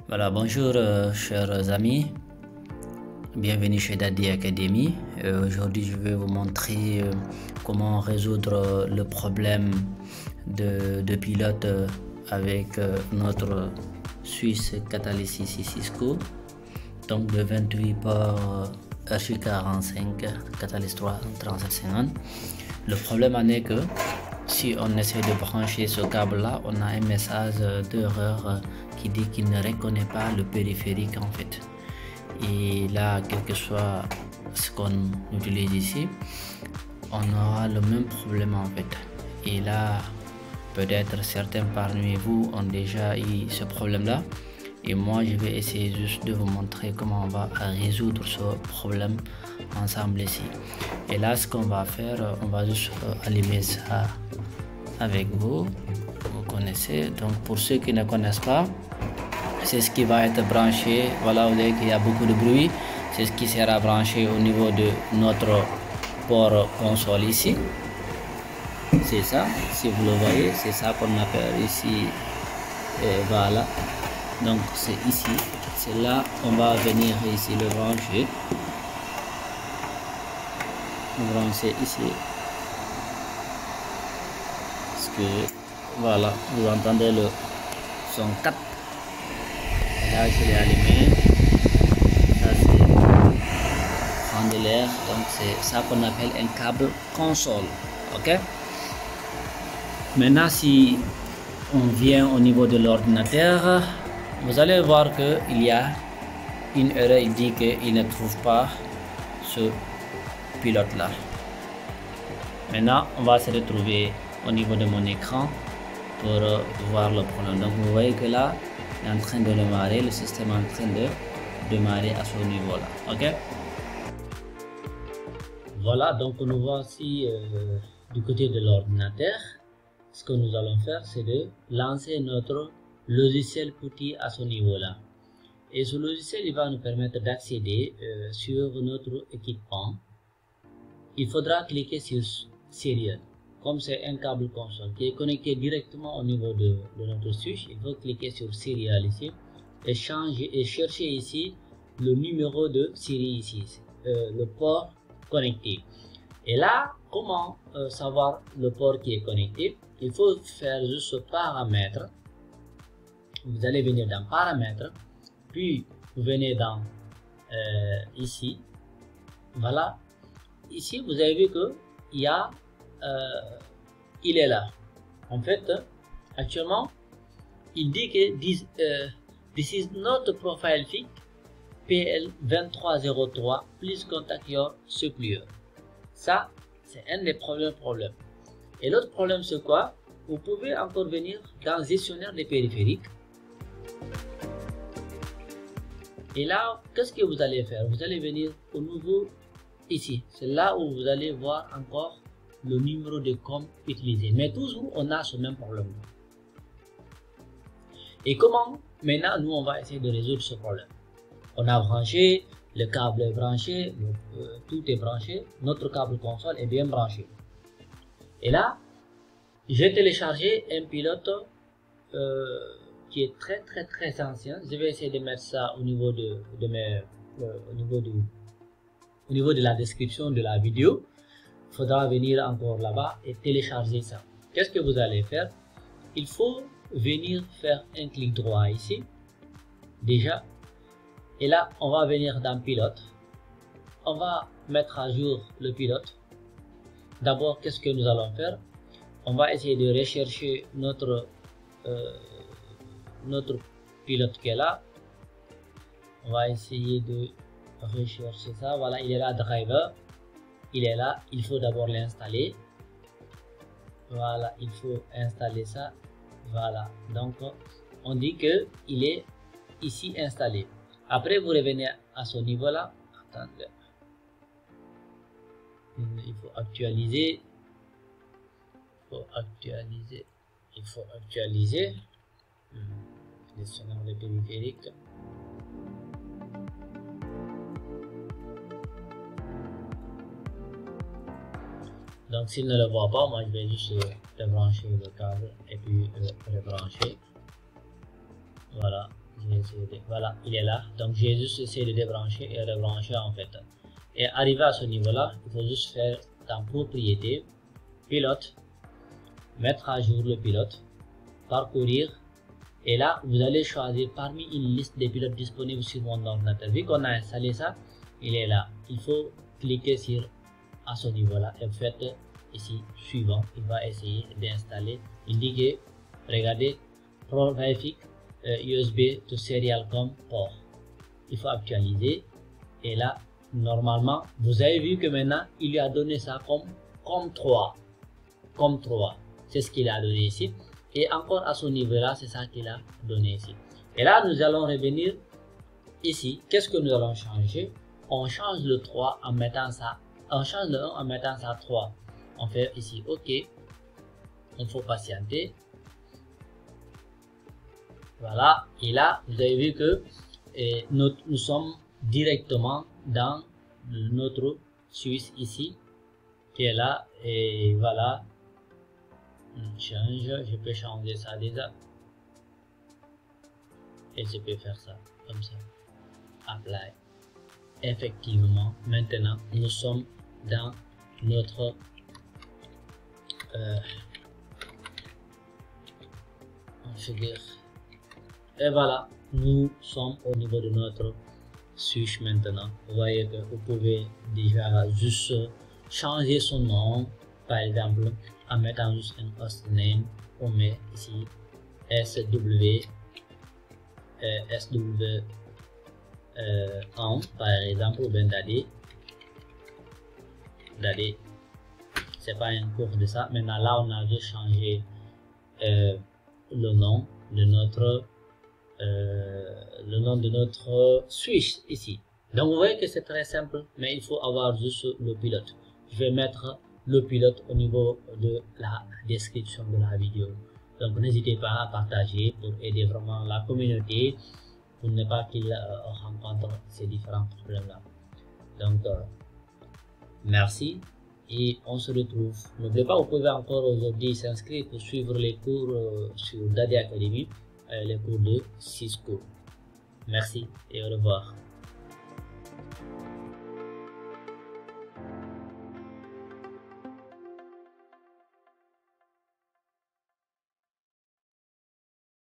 Voilà, bonjour chers amis, bienvenue chez Daddy Academy. Aujourd'hui je vais vous montrer comment résoudre le problème de pilote avec notre Swiss Catalysis Cisco, donc de 28 ports RJ45 Catalyst 3 3750. Le problème en est que si on essaie de brancher ce câble là, on a un message d'erreur qui dit qu'il ne reconnaît pas le périphérique en fait. Et là, quel que soit ce qu'on utilise ici, on aura le même problème en fait. Et là, peut-être certains parmi vous ont déjà eu ce problème là. Et moi, je vais essayer juste de vous montrer comment on va résoudre ce problème ensemble ici. Et là, ce qu'on va faire, on va juste allumer ça avec vous. Vous connaissez. Donc, pour ceux qui ne connaissent pas, c'est ce qui va être branché. Voilà, vous voyez qu'il y a beaucoup de bruit. C'est ce qui sera branché au niveau de notre port console ici. C'est ça. Si vous le voyez, c'est ça qu'on appelle ici. Et voilà. Donc c'est ici, c'est là on va venir ici le brancher. Brancher ici. Parce que voilà, vous entendez le son 4. Là je l'ai allumé. Ça c'est prendre l'air. Donc c'est ça qu'on appelle un câble console. Ok. Maintenant si on vient au niveau de l'ordinateur, vous allez voir qu'il y a une erreur, il dit qu'il ne trouve pas ce pilote là. Maintenant on va se retrouver au niveau de mon écran pour voir le problème. Donc vous voyez que là il est en train de démarrer, le système est en train de démarrer à ce niveau là. Ok, voilà, donc nous voici du côté de l'ordinateur. Ce que nous allons faire, c'est de lancer notre logiciel PuTTY à ce niveau là, et ce logiciel il va nous permettre d'accéder sur notre équipement. Il faudra cliquer sur Serial. Comme c'est un câble console qui est connecté directement au niveau de notre switch, il faut cliquer sur Serial ici et changer et chercher ici le numéro de série ici, le port connecté. Et là, comment savoir le port qui est connecté? Il faut faire juste paramètres. Vous allez venir dans paramètres, puis vous venez dans ici. Voilà, ici vous avez vu que il est là. En fait, actuellement, il dit que this is not profile FIC PL2303. Please contact your supplier. Ça, c'est un des problèmes. Et l'autre problème, c'est quoi? Vous pouvez encore venir dans gestionnaire des périphériques. Et là, qu'est-ce que vous allez faire? Vous allez venir au nouveau ici. C'est là où vous allez voir encore le numéro de com utilisé. Mais toujours, on a ce même problème. Et comment? Maintenant, nous, on va essayer de résoudre ce problème. On a branché, le câble est branché, tout est branché. Notre câble console est bien branché. Et là, j'ai téléchargé un pilote qui est très ancien. Je vais essayer de mettre ça au niveau au niveau de la description de la vidéo. Il faudra venir encore là-bas et télécharger ça. Qu'est-ce que vous allez faire? Il faut venir faire un clic droit ici déjà, et là on va venir dans pilote. On va mettre à jour le pilote. D'abord, qu'est-ce que nous allons faire? On va essayer de rechercher notre pilote qui est là. On va essayer de rechercher ça. Voilà, il est là, driver. Il est là. Il faut d'abord l'installer. Voilà, il faut installer ça. Voilà, donc on dit que il est ici installé. Après, vous revenez à ce niveau là. Attendez, il faut actualiser. Il faut actualiser gestionnaire des périphériques. Donc s'il ne le voit pas, moi je vais juste débrancher le câble et puis rebrancher. Voilà, Voilà, il est là. Donc j'ai juste essayé de débrancher et rebrancher en fait. Et arrivé à ce niveau là, il faut juste faire dans propriété, pilote, mettre à jour le pilote, parcourir, et là vous allez choisir parmi une liste des pilotes disponibles sur mon ordinateur. Vu qu'on a installé ça, il est là. Il faut cliquer sur à ce niveau là et vous faites ici suivant. Il va essayer d'installer, indiquer, regardez, prolific USB to serial COM port. Il faut actualiser, et là normalement vous avez vu que maintenant il lui a donné ça comme 3, c'est ce qu'il a donné ici, et encore à ce niveau là c'est ça qu'il a donné ici. Et là nous allons revenir ici. Qu'est-ce que nous allons changer? On change le 3 en mettant ça, on change le 1 en mettant ça 3. On fait ici OK, il faut patienter. Voilà, et là vous avez vu que nous sommes directement dans notre Suisse ici qui est là, et voilà, je peux changer ça déjà et je peux faire ça comme ça, apply. Effectivement, maintenant nous sommes dans notre figure. Et voilà, nous sommes au niveau de notre switch maintenant. Vous voyez que vous pouvez déjà juste changer son nom, par exemple en mettant juste un host name. On met ici SW 1 par exemple, ou bien Daddy. C'est pas un cours de ça. Maintenant là on a juste changé le nom de notre switch ici. Donc vous voyez que c'est très simple, mais il faut avoir juste le pilote. Je vais mettre le pilote au niveau de la description de la vidéo. Donc n'hésitez pas à partager pour aider vraiment la communauté, pour ne pas qu'il rencontre ces différents problèmes là. Donc merci et on se retrouve. N'oubliez pas, vous pouvez encore aujourd'hui s'inscrire pour suivre les cours sur Daddy Academy, les cours de Cisco. Merci et au revoir.